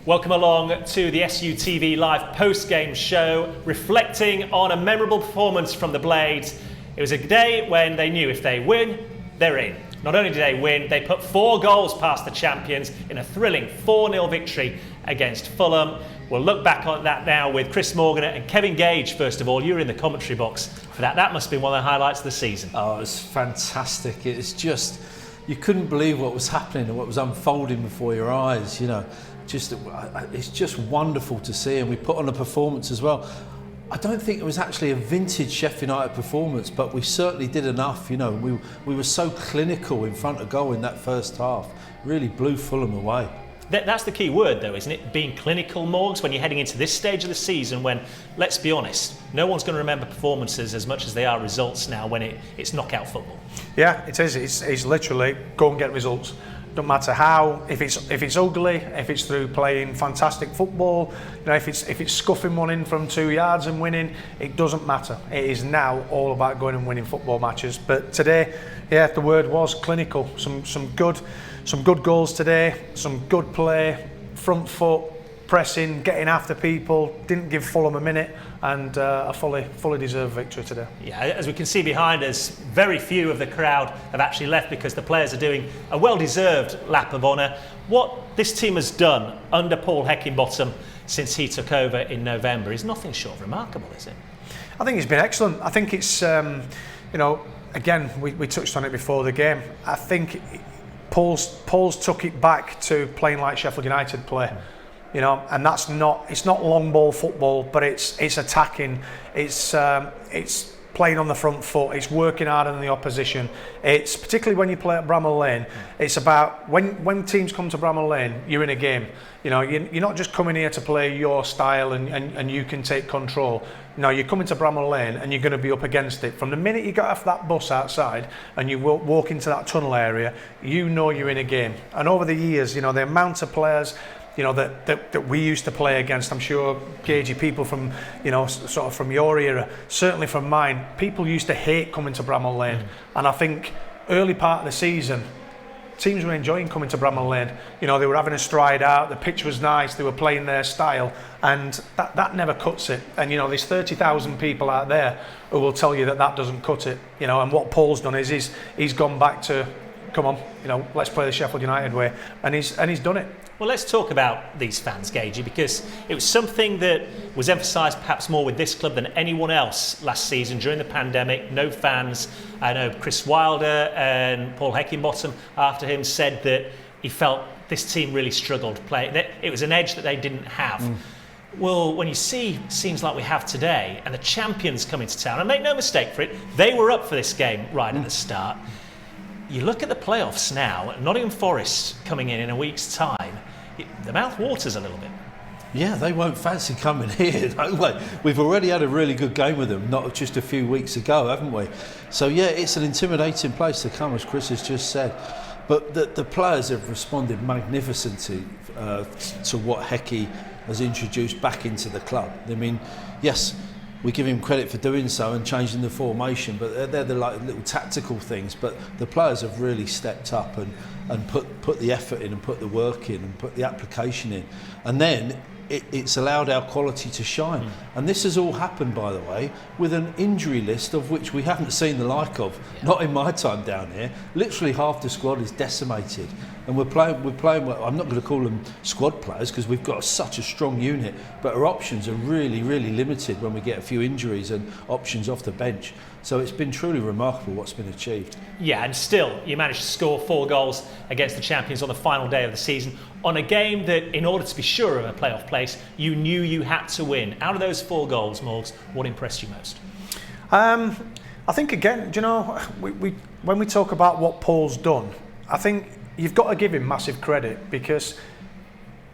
Welcome along to the SUTV live post-game show, reflecting on a memorable performance from the Blades. It was a day when they knew if they win, they're in. Not only did they win, they put 4 goals past the champions in a thrilling 4-0 victory against Fulham. We'll look back on that now with Chris Morgan and Kevin Gage. First of all, you were in the commentary box for that. That must have been one of the highlights of the season. Oh, it was fantastic. It's just, you couldn't believe what was happening and what was unfolding before your eyes, you know. It's just wonderful to see, and we put on a performance as well. I don't think it was actually a vintage Sheffield United performance, but we certainly did enough. You know, we were so clinical in front of goal in that first half. Really blew Fulham away. That's the key word, though, isn't it? Being clinical, Morgs, when you're heading into this stage of the season when, let's be honest, no one's going to remember performances as much as they are results now when it's knockout football. Yeah, it is. It's literally go and get results. Don't matter how, if it's ugly, if it's through playing fantastic football, you know, if it's scuffing one in from 2 yards and winning, it doesn't matter. It is now all about going and winning football matches. But today, yeah, the word was clinical. Some good goals today, some good play, front foot, pressing, getting after people, didn't give Fulham a minute, and a fully deserved victory today. Yeah, as we can see behind us, very few of the crowd have actually left because the players are doing a well-deserved lap of honour. What this team has done under Paul Heckingbottom since he took over in November is nothing short of remarkable, is it? I think it's been excellent. I think it's, you know, again, we touched on it before the game. I think Paul's took it back to playing like Sheffield United play. You know, and it's not long ball football, but it's attacking, it's playing on the front foot, it's working harder than the opposition. It's particularly when you play at Bramall Lane, it's about when teams come to Bramall Lane, you're in a game. You know, you're not just coming here to play your style and you can take control. No, you're coming to Bramall Lane and you're going to be up against it. From the minute you get off that bus outside and you walk into that tunnel area, you know you're in a game. And over the years, you know, the amount of players, you know, that we used to play against, I'm sure, Gagey, people from, you know, sort of from your era, certainly from mine, people used to hate coming to Bramall Lane. And I think early part of the season, teams were enjoying coming to Bramall Lane. You know, they were having a stride out, the pitch was nice, they were playing their style, and that never cuts it. And, you know, there's 30,000 people out there who will tell you that doesn't cut it. You know, and what Paul's done is he's gone back to, come on, you know, let's play the Sheffield United way, and he's done it. Well, let's talk about these fans, Gagey, because it was something that was emphasised perhaps more with this club than anyone else last season during the pandemic. No fans. I know Chris Wilder and Paul Heckingbottom after him said that he felt this team really struggled to play. That it was an edge that they didn't have. Well, when you see scenes like we have today and the champions coming to town, and make no mistake for it, they were up for this game right at the start. You look at the playoffs now, Nottingham Forest coming in a week's time, the mouth waters a little bit. Yeah, they won't fancy coming here, don't they? We've already had a really good game with them, not just a few weeks ago, haven't we? So yeah, it's an intimidating place to come, as Chris has just said. But the players have responded magnificently to what Hecky has introduced back into the club. I mean, yes, we give him credit for doing so and changing the formation, but they're the like little tactical things. But the players have really stepped up and put the effort in and put the work in and put the application in, and then it's allowed our quality to shine. And this has all happened, by the way, with an injury list of which we haven't seen the like of. Not in my time down here. Literally half the squad is decimated, and we're playing. Well, I'm not going to call them squad players because we've got such a strong unit, but our options are really, really limited when we get a few injuries and options off the bench. So it's been truly remarkable what's been achieved. Yeah, and still, you managed to score 4 goals against the champions on the final day of the season on a game that, in order to be sure of a playoff place, you knew you had to win. Out of those 4 goals, Morgs, what impressed you most? I think, again, do you know, when we talk about what Paul's done, I think you've got to give him massive credit, because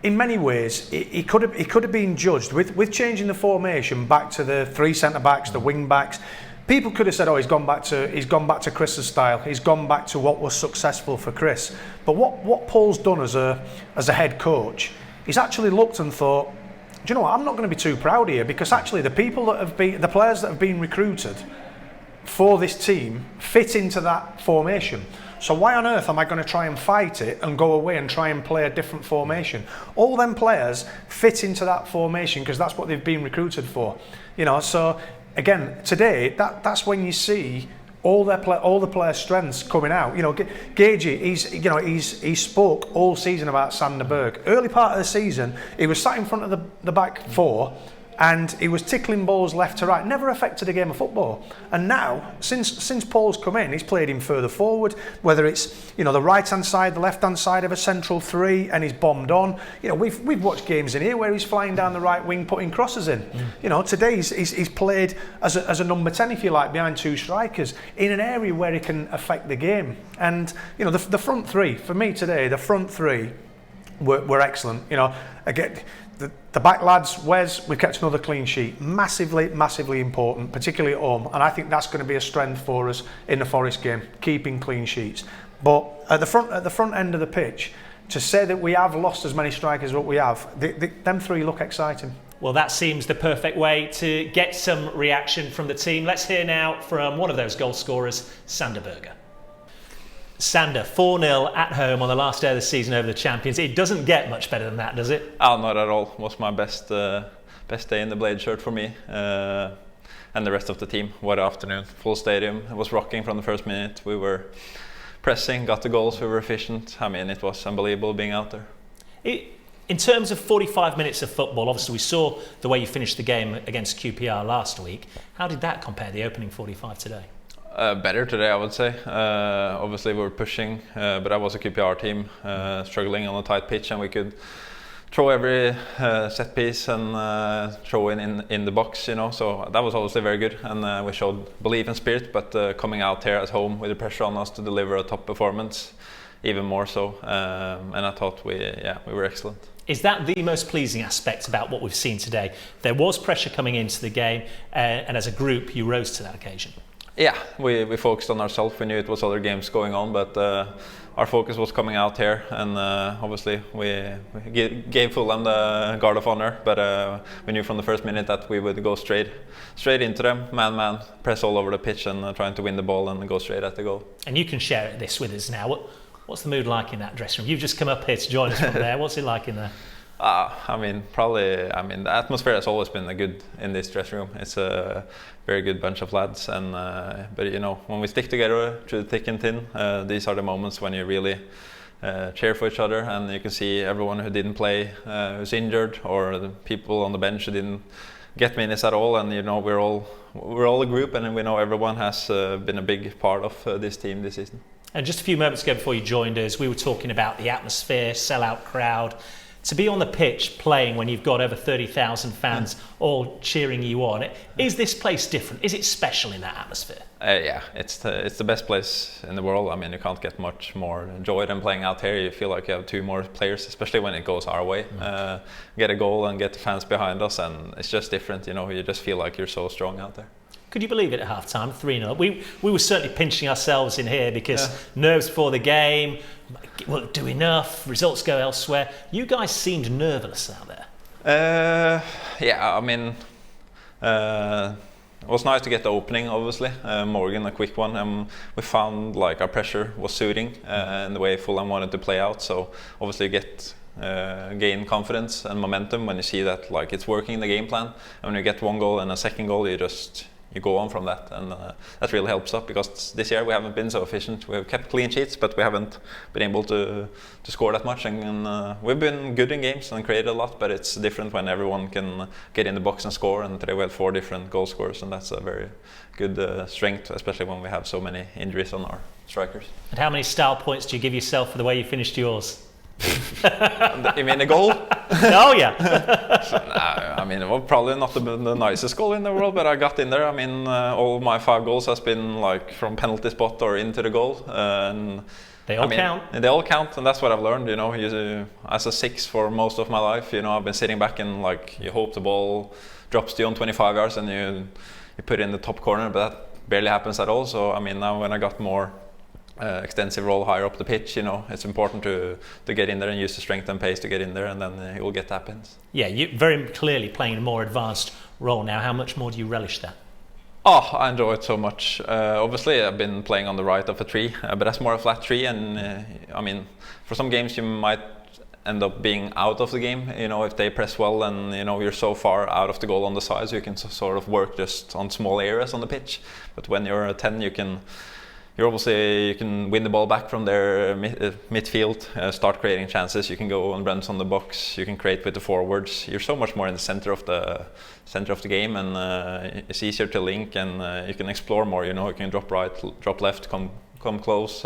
in many ways he could have been judged with changing the formation back to the 3 centre-backs, the wing-backs. People could have said, oh, he's gone back to Chris's style. He's gone back to what was successful for Chris. But what Paul's done as a head coach, he's actually looked and thought, do you know what? I'm not going to be too proud here, because actually the players that have been recruited for this team fit into that formation. So why on earth am I going to try and fight it and go away and try and play a different formation? All them players fit into that formation because that's what they've been recruited for. So again, today that's when you see all the players' strengths coming out. Gage, he spoke all season about Sander Berge. Early part of the season, he was sat in front of the back four, and he was tickling balls left to right. Never affected a game of football. And now, since Paul's come in, he's played him further forward. Whether it's the right hand side, the left hand side of a central three, and he's bombed on. We've watched games in here where he's flying down the right wing, putting crosses in. Today he's played as a number 10, if you like, behind two strikers in an area where he can affect the game. And the front three for me today, the front three were excellent. Again. The back lads, Wes, we've kept another clean sheet. Massively, massively important, particularly at home. And I think that's going to be a strength for us in the Forest game, keeping clean sheets. But at the front end of the pitch, to say that we have lost as many strikers as what we have, them three look exciting. Well, that seems the perfect way to get some reaction from the team. Let's hear now from one of those goal scorers, Sander Berge. Sander, 4-0 at home on the last day of the season over the champions. It doesn't get much better than that, does it? Oh, not at all. It was my best day in the Blade shirt for me and the rest of the team. What afternoon, full stadium. It was rocking from the first minute. We were pressing, got the goals, we were efficient. I mean, it was unbelievable being out there. In terms of 45 minutes of football, obviously we saw the way you finished the game against QPR last week. How did that compare, the opening 45 today? Better today, I would say. Obviously, we were pushing, but that was a QPR team struggling on a tight pitch, and we could throw every set piece and throw in the box, So that was obviously very good, and we showed belief and spirit. But coming out here at home with the pressure on us to deliver a top performance, even more so. And I thought we were excellent. Is that the most pleasing aspect about what we've seen today? There was pressure coming into the game, and as a group, you rose to that occasion. Yeah, we focused on ourselves. We knew it was other games going on, but our focus was coming out here, and obviously we gave Fulham the guard of honor. But we knew from the first minute that we would go straight into them, man, press all over the pitch, and trying to win the ball and go straight at the goal. And you can share this with us now. What's the mood like in that dressing room? You've just come up here to join us from there. What's it like in there? The atmosphere has always been good in this dressing room. It's a very good bunch of lads, and but when we stick together through thick and thin, these are the moments when you really cheer for each other, and you can see everyone who didn't play, who's injured, or the people on the bench who didn't get minutes at all, and we're all a group, and we know everyone has been a big part of this team this season. And just a few moments ago before you joined us, we were talking about the atmosphere, sellout crowd. To be on the pitch playing when you've got over 30,000 fans all cheering you on, is this place different? Is it special in that atmosphere? Yeah, it's the best place in the world. I mean, you can't get much more joy than playing out here. You feel like you have two more players, especially when it goes our way. Get a goal and get the fans behind us, and it's just different. You just feel like you're so strong out there. Could you believe it at half-time, 3-0? We were certainly pinching ourselves in here because nerves before the game, won't do enough, results go elsewhere. You guys seemed nervous out there. It was nice to get the opening, obviously. Morgan, a quick one. We found our pressure was suiting in the way Fulham wanted to play out. So obviously gain confidence and momentum when you see that it's working in the game plan. And when you get one goal and a second goal, you go on from that, and that really helps up, because this year we haven't been so efficient. We've kept clean sheets, but we haven't been able to score that much, and we've been good in games and created a lot, but it's different when everyone can get in the box and score, and today we had 4 different goal scorers, and that's a very good strength, especially when we have so many injuries on our strikers. And how many style points do you give yourself for the way you finished yours? You mean the goal? Oh yeah. It was probably not the nicest goal in the world, but I got in there. All my 5 goals has been from penalty spot or into the goal, and they all count. They all count, and that's what I've learned. As a 6 for most of my life, I've been sitting back and you hope the ball drops to you on 25 yards and you put it in the top corner, but that barely happens at all. So now when I got more extensive role higher up the pitch, it's important to get in there and use the strength and pace to get in there, and then you'll get tap-ins. Yeah, you're very clearly playing a more advanced role now. How much more do you relish that? Oh, I enjoy it so much. Obviously, I've been playing on the right of a tree, but that's more a flat tree. And I mean, for some games you might end up being out of the game. You know, if they press well, and you know you're so far out of the goal on the sides, you can sort of work just on small areas on the pitch. But when you're a 10, you can win the ball back from their midfield, start creating chances. You can go on runs on the box. You can create with the forwards. You're so much more in the center of the game, and it's easier to link, and you can explore more. You know, you can drop right, drop left, come close.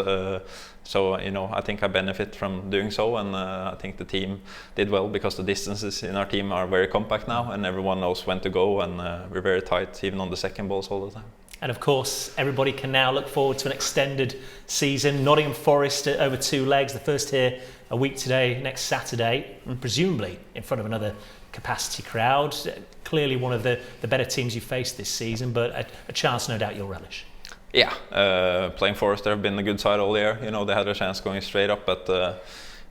So you know, I think I benefit from doing so, and I think the team did well because the distances in our team are very compact now, and everyone knows when to go, and we're very tight even on the second balls all the time. And of course, everybody can now look forward to an extended season. Nottingham Forest over 2 legs. The first here a week today, next Saturday, presumably in front of another capacity crowd. Clearly one of the better teams you faced this season, but a chance no doubt you'll relish. Yeah, playing Forest, they've been a good side all year. You know, they had a chance going straight up, but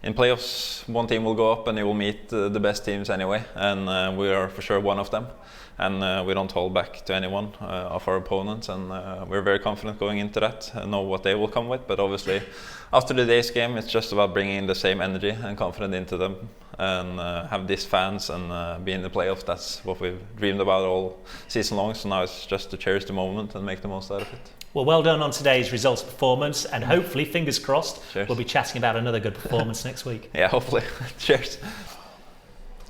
in playoffs, one team will go up and you will meet the best teams anyway, and we are for sure one of them. And we don't hold back to anyone of our opponents, and we're very confident going into that and know what they will come with. But obviously, after today's game, it's just about bringing the same energy and confidence into them, and have these fans and be in the playoffs. That's what we've dreamed about all season long. So now it's just to cherish the moment and make the most out of it. Well done on today's results performance, and hopefully, fingers crossed, Cheers. We'll be chatting about another good performance next week. Yeah, hopefully. Cheers.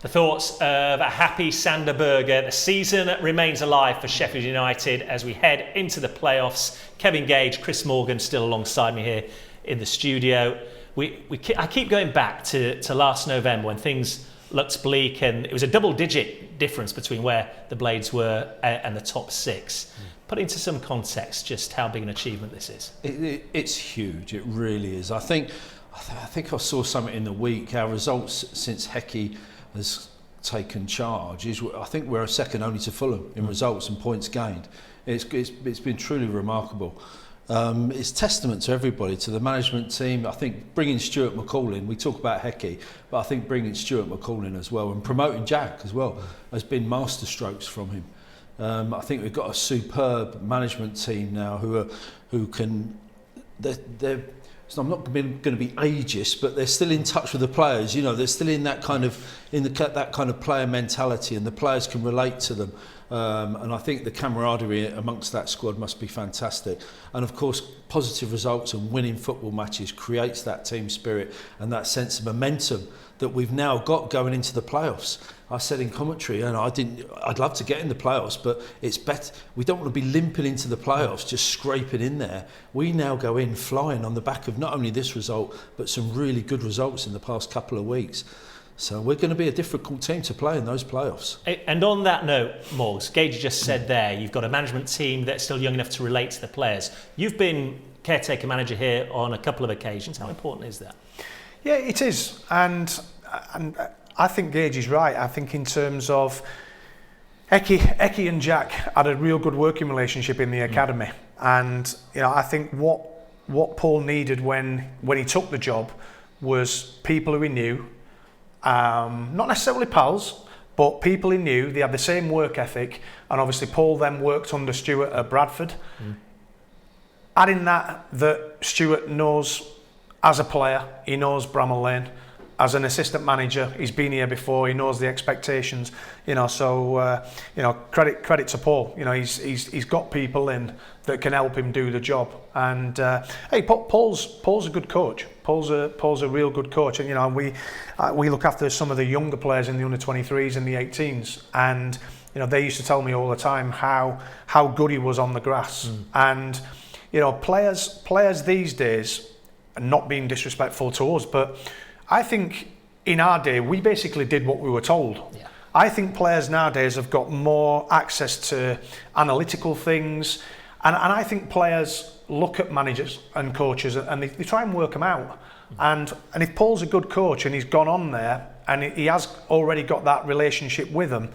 The thoughts of a happy Sander Berge. The season remains alive for Sheffield United as we head into the playoffs. Kevin Gage, Chris Morgan still alongside me here in the studio. I keep going back to last November when things looked bleak, and it was a double-digit difference between where the Blades were and the top 6. Put into some context just how big an achievement this is. It's huge. It really is. I think I saw something in the week. Our results since Hecky has taken charge I think we're second only to Fulham in results and points gained. It's been truly remarkable. It's testament to everybody, to the management team. I think bringing Stuart McCall in, we talk about Hecky, but I think bringing Stuart McCall in as well and promoting Jack as well has been masterstrokes from him. I think we've got a superb management team now who can. So I'm not going to be ageist, but they're still in touch with the players. You know, they're still in that kind of player mentality, and the players can relate to them. And I think the camaraderie amongst that squad must be fantastic. And of course, positive results and winning football matches creates that team spirit and that sense of momentum that we've now got going into the playoffs. I said in commentary, and I'd love to get in the playoffs, but it's better. We don't want to be limping into the playoffs, just scraping in there. We now go in flying on the back of not only this result, but some really good results in the past couple of weeks. So we're going to be a difficult team to play in those playoffs. And on that note, Morgs, Gage just said there, you've got a management team that's still young enough to relate to the players. You've been caretaker manager here on a couple of occasions. How important is that? Yeah, it is. And I think Gage is right. I think in terms of Eki and Jack had a real good working relationship in the academy. And you know, I think what Paul needed when he took the job was people who he knew, not necessarily pals, but people he knew. They had the same work ethic, and obviously Paul then worked under Stuart at Bradford. Adding that Stuart knows as a player, he knows Bramall Lane. As an assistant manager, he's been here before. He knows the expectations, you know. So, you know, credit to Paul. You know, he's got people in that can help him do the job. And hey, Paul's a good coach. Paul's a real good coach. And you know, we look after some of the younger players in the under-23s and the 18s. And you know, they used to tell me all the time how good he was on the grass. And you know, players these days, and not being disrespectful to us, but I think in our day, we basically did what we were told. Yeah. I think players nowadays have got more access to analytical things. And I think players look at managers and coaches and they try and work them out. And if Paul's a good coach and he's gone on there and he has already got that relationship with them,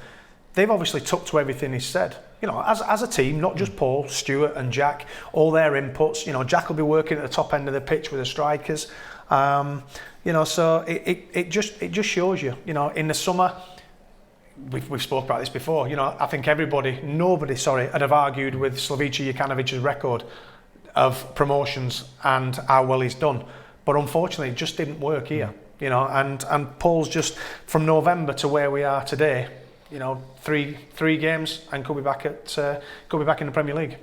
they've obviously took to everything he's said. You know, as a team, not just Paul, Stuart and Jack, all their inputs. You know, Jack will be working at the top end of the pitch with the strikers. You know, so it just shows you. You know, in the summer, we've spoke about this before. You know, I think nobody, had have argued with Slavica Jukanovic's record of promotions and how well he's done. But unfortunately, it just didn't work here. You know, and Paul's just from November to where we are today. You know, three games and could be back in the Premier League.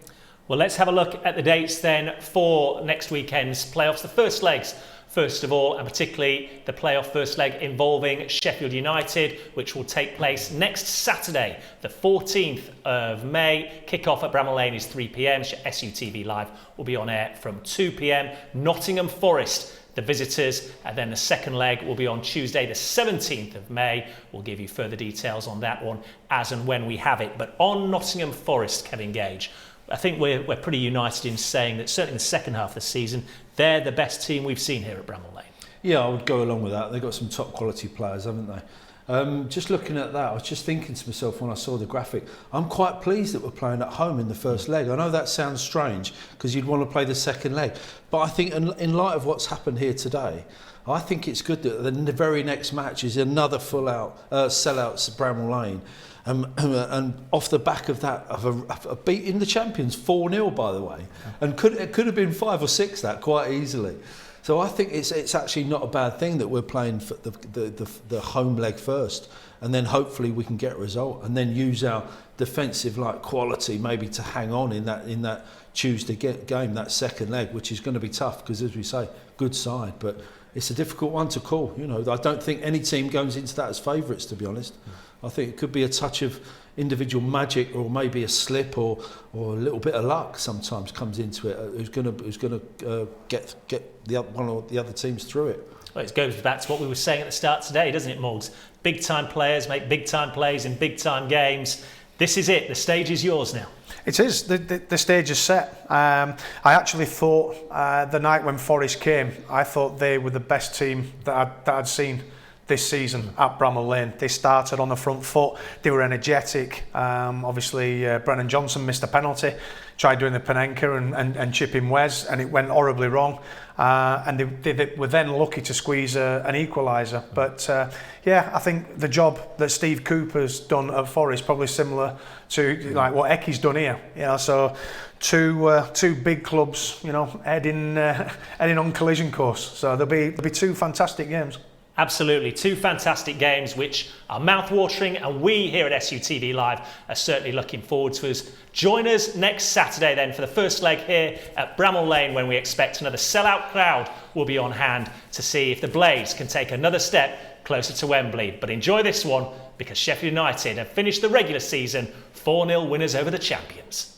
Well, let's have a look at the dates then for next weekend's playoffs. The first legs, first of all, and particularly the playoff first leg involving Sheffield United, which will take place next Saturday, the 14th of May. Kick-off at Bramall Lane is 3 p.m. SUTV Live will be on air from 2 p.m. Nottingham Forest, the visitors, and then the second leg will be on Tuesday the 17th of May. We'll give you further details on that one as and when we have it. But on Nottingham Forest, Kevin Gage, I think we're pretty united in saying that certainly in the second half of the season, they're the best team we've seen here at Bramall Lane. Yeah, I would go along with that. They've got some top quality players, haven't they? Just looking at that, I was just thinking to myself when I saw the graphic, I'm quite pleased that we're playing at home in the first leg. I know that sounds strange because you'd want to play the second leg, but I think in light of what's happened here today, I think it's good that the very next match is another full-out sellouts at Bramall Lane. And off the back of that, of a beating the champions 4-0, by the way, and it could have been 5 or 6 that quite easily. So I think it's actually not a bad thing that we're playing for the home leg first, and then hopefully we can get a result, and then use our defensive quality maybe to hang on in that Tuesday game, that second leg, which is going to be tough because, as we say, good side, but it's a difficult one to call. You know, I don't think any team goes into that as favourites, to be honest. I think it could be a touch of individual magic, or maybe a slip, or a little bit of luck sometimes comes into it. Who's going to get one or the other teams through it? Well, it goes back to what we were saying at the start today, doesn't it, Morgs? Big time players make big time plays in big time games. This is it. The stage is yours now. It is. The stage is set. I actually thought the night when Forest came, I thought they were the best team that I'd seen this season at Bramall Lane. They started on the front foot. They were energetic. Obviously, Brennan Johnson missed a penalty, tried doing the Panenka and chipping Wes, and it went horribly wrong. And they were then lucky to squeeze an equaliser. But I think the job that Steve Cooper's done at Forest probably similar to what Ecky's done here. You know, so two big clubs, you know, heading on collision course. So there'll be 2 fantastic games. Absolutely, 2 fantastic games which are mouth-watering, and we here at SUTV Live are certainly looking forward to us. Join us next Saturday then for the first leg here at Bramall Lane, when we expect another sellout crowd will be on hand to see if the Blades can take another step closer to Wembley. But enjoy this one, because Sheffield United have finished the regular season 4-0 winners over the champions.